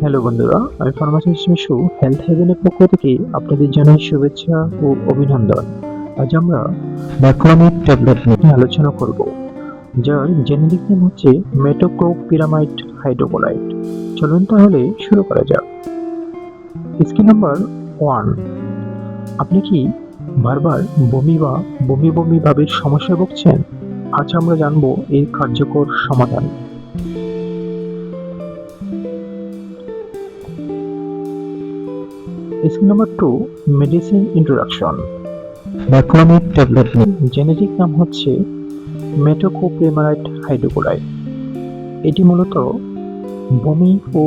Hello বন্ধুরা, আমি pharmacist Mishu health হেভেনের পক্ষ থেকে আপনাদের জানাই শুভেচ্ছা ও অভিনন্দন। আজ আমরা ম্যাক্রোমিক ট্যাবলেট নিয়ে আলোচনা করব, যার জেনেরিক নেম হচ্ছে মেটোক্লোপিরামাইড হাইড্রোক্লোরাইড। চলুন তাহলে শুরু করা যাক। Ski number 1। আপনি কি বারবার বমি বা বমি বমি ভাবের সমস্যায় ভুগছেন? আজ আমরা জানবো এর কার্যকর সমাধান। স্কি নাম্বার 2, মেডিসিন ইন্ট্রোডাকশন। ম্যাক্রোমিক ট্যাবলেট জেনেরিক নাম হচ্ছে মেটোক্লোপিরামাইড হাইড্রোক্লোরাইড। এটি মূলত বমি ও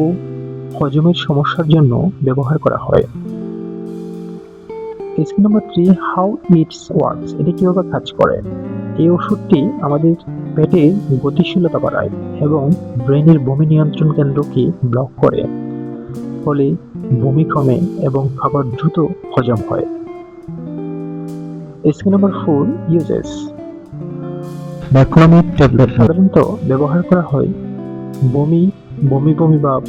হজমের সমস্যার জন্য ব্যবহার করা হয়। স্কি নাম্বার 3, হাউ ইটস ওয়ার্কস। এটি কিভাবে কাজ করে? এই ওষুধটি আমাদের পেটের গতিশীলতা বাড়ায় এবং ব্রেনের বমি নিয়ন্ত্রণ কেন্দ্রকে ব্লক করে, ফলে বমি কমে এবং খাবার দ্রুত হজম হয়। স্কি নাম্বার 4, ইউজেস। ম্যাক্রোমিক ট্যাবলেট সাধারণত ব্যবহার করা হয় বমি, বমি বমি ভাব,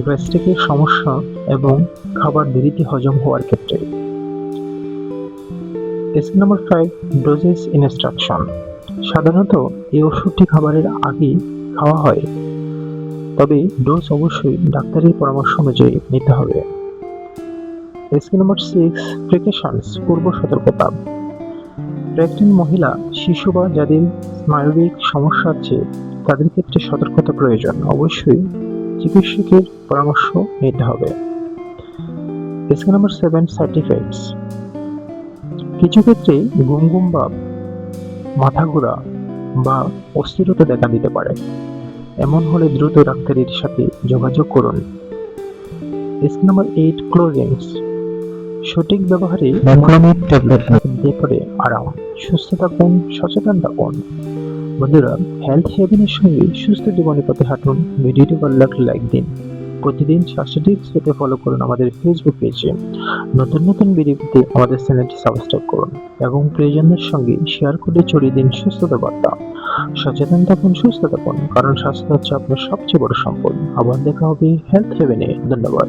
গ্যাস্ট্রিকের সমস্যা এবং খাবার দেরিতে হজম হওয়ার ক্ষেত্রে। Ski number 5, doses instruction. সাধারণত এই ওষুধটি খাবারের আগে খাওয়া হয়, তবে ডোজ অবশ্যই ডাক্তারের পরামর্শ অনুযায়ী নিতে হবে। স্কি নাম্বার 6, প্রিকশনস, পূর্ব সতর্কতা। প্রেগন্যান্ট মহিলা, শিশু বা যাদের স্নায়বিক সমস্যা আছে তাদের ক্ষেত্রে সতর্কতা প্রয়োজন। অবশ্যই চিকিৎসকের পরামর্শ নিতে হবে। Ski number 7, side effects. কিছু ক্ষেত্রে ঘুম ভাব, মাথা ঘোরা বা অস্থিরতা দেখা দিতে পারে। এমন হলে দ্রুত ডাক্তারের সাথে যোগাযোগ করুন। Ski number 8, ক্লোজিংস। সঠিক ব্যবহারে ম্যাক্রোমিক ট্যাবলেট ব্যাপারে আরাম। সুস্থ থাকুন, সচেতন থাকুন। বন্ধুরা, হেলথ হেভেনের সঙ্গে সুস্থ জীবনের পথে হাঁটুন। ভিডিওটি ভালো লাগলে লাইক দিন। প্রতিদিন স্বাস্থ্য টিপস পেতে ফলো করুন আমাদের ফেসবুক পেজে। নতুন নতুন ভিডিও পেতে আমাদের চ্যানেলটি সাবস্ক্রাইব করুন এবং প্রিয়জনদের সঙ্গে শেয়ার করে ছড়িয়ে দিন সুস্থতা বার্তা। সচেতন থাকুন, সুস্থ থাকুন, কারণ স্বাস্থ্য হচ্ছে আপনার সবচেয়ে বড় সম্পদ। আবার দেখা হবে হেলথ হেভেনে। ধন্যবাদ।